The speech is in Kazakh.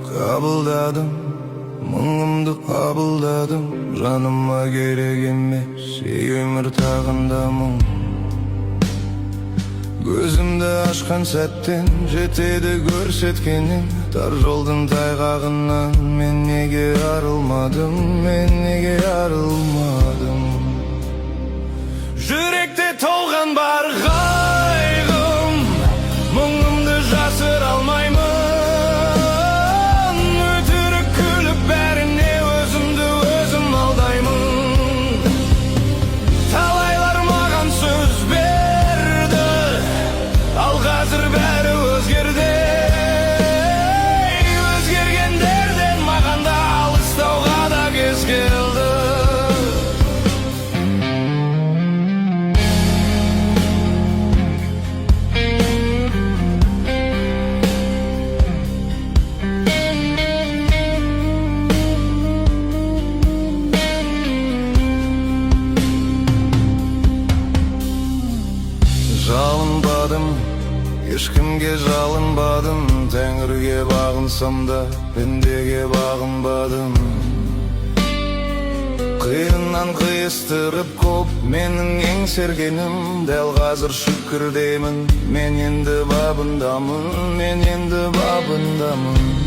Қабылдадым, мұңымды қабылдадым. Жаныма керек емес өмір тағында мұң. Көзімді ашқан сәттен жетеді көрсеткенің. Тар жолдың тайғағынан мен неге арылмадым, мен неге арылмадым. Жүректе толған бар қайғым, мұңымды жасыра алмаймын. Өтірік күліп бәріне өзімді өзім алдаймын. Талайлар маған сөз берді, ал қазір бәрі өзгерді. Өзгергендерден маған да алыстауға да кез келді. Жалынбадым, ешкімге жалынбадым. Тәңірге бағынсам да пендеге бағынбадым. Қиыннан қиыстырып көп менің еңсергенім. Дәл қазір шүкір деймін, мен енді бабындамын, мен енді бабындамын.